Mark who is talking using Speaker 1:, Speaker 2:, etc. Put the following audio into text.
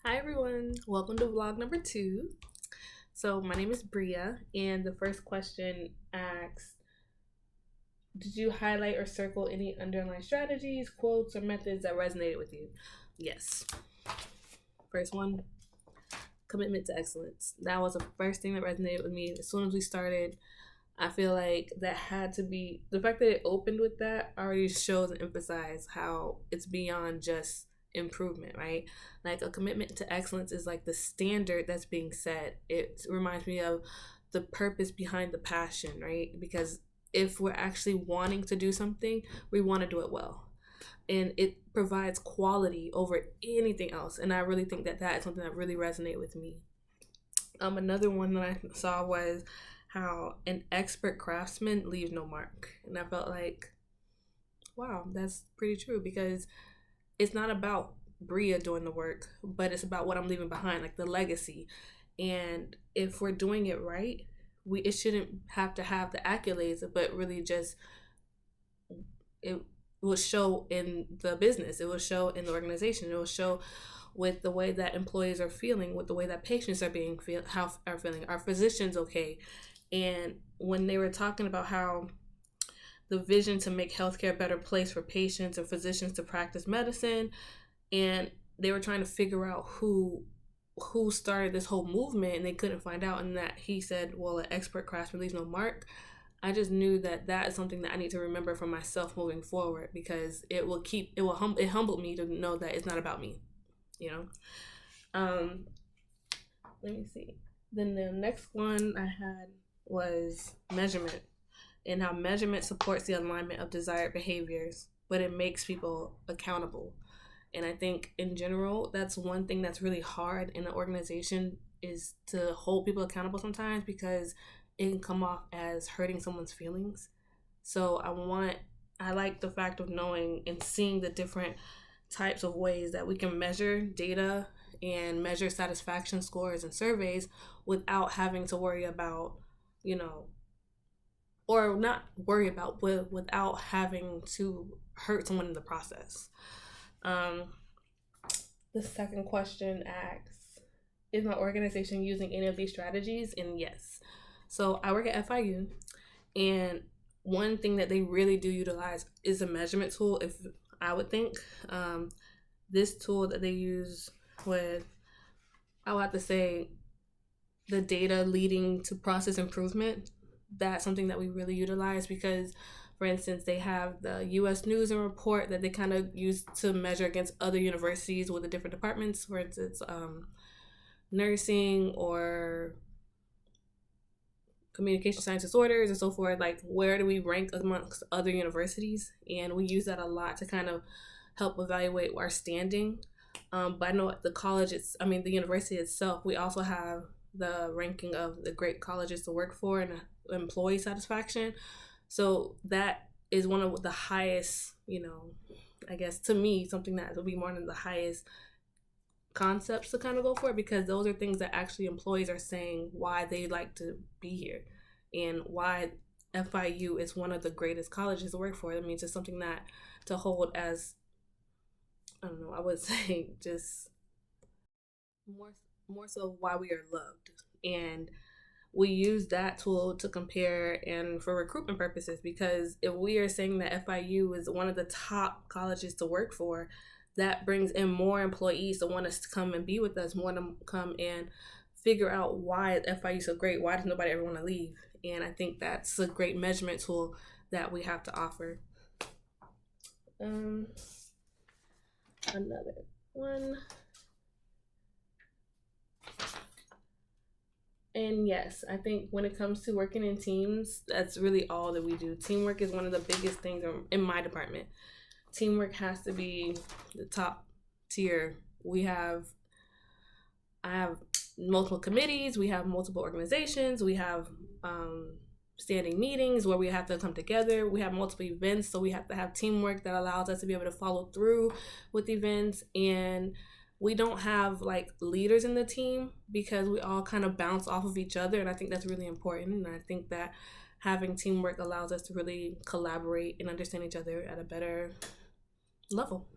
Speaker 1: Hi everyone, welcome to vlog number 2. So my name is Bria, and the first question asks, did you highlight or circle any underlying strategies, quotes, or methods that resonated with you? Yes. First one, commitment to excellence. That was the first thing that resonated with me. As soon as we started, I feel like that had to be, the fact that it opened with that already shows and emphasizes how it's beyond just improvement, right? Like a commitment to excellence is like the standard that's being set. It reminds me of the purpose behind the passion, right? Because if we're actually wanting to do something, we want to do it well. And it provides quality over anything else. And I really think that that is something that really resonated with me. Another one that I saw was how an expert craftsman leaves no mark. And I felt like, wow, that's pretty true because it's not about Bria doing the work, but it's about what I'm leaving behind, like the legacy. And if we're doing it right, it shouldn't have to have the accolades, but really just it will show in the business. It will show in the organization. It will show with the way that employees are feeling, with the way that patients are feeling. Are physicians okay? And when they were talking about how the vision to make healthcare a better place for patients and physicians to practice medicine, and they were trying to figure out who started this whole movement, and they couldn't find out. And that he said, well, an expert craftsman leaves no mark. I just knew that that is something that I need to remember for myself moving forward, because it humbled me to know that it's not about me, you know. Let me see. Then the next one I had was measurement, and how measurement supports the alignment of desired behaviors, but it makes people accountable. And I think in general, that's one thing that's really hard in an organization, is to hold people accountable sometimes, because it can come off as hurting someone's feelings. So I like the fact of knowing and seeing the different types of ways that we can measure data and measure satisfaction scores and surveys without having to worry about, you know, or not worry about, without having to hurt someone in the process. Um, the second question asks, is my organization using any of these strategies? And yes. So I work at FIU, and one thing that they really do utilize is a measurement tool. If I would think this tool that they use with, I would have to say, the data leading to process improvement, that's something that we really utilize, because for instance, they have the U.S. News and Report that they kind of use to measure against other universities with the different departments. For instance, nursing or communication science disorders and so forth. Like, where do we rank amongst other universities? And we use that a lot to kind of help evaluate our standing. But I know at the university itself, we also have the ranking of the great colleges to work for and employee satisfaction. So that is one of the highest, I guess to me, something that will be one of the highest concepts to kind of go for, because those are things that actually employees are saying why they like to be here and why FIU is one of the greatest colleges to work for. That means it's something that to hold as, I don't know, I would say just more so why we are loved. And we use that tool to compare and for recruitment purposes, because if we are saying that FIU is one of the top colleges to work for, that brings in more employees to want us to come and be with us, want to come and figure out why FIU is so great. Why does nobody ever want to leave? And I think that's a great measurement tool that we have to offer. Another one. And yes, I think when it comes to working in teams, that's really all that we do. Teamwork is one of the biggest things in my department. Teamwork has to be the top tier. I have multiple committees, we have multiple organizations, we have standing meetings where we have to come together, we have multiple events, so we have to have teamwork that allows us to be able to follow through with events. And we don't have like leaders in the team, because we all kind of bounce off of each other, and I think that's really important. And I think that having teamwork allows us to really collaborate and understand each other at a better level.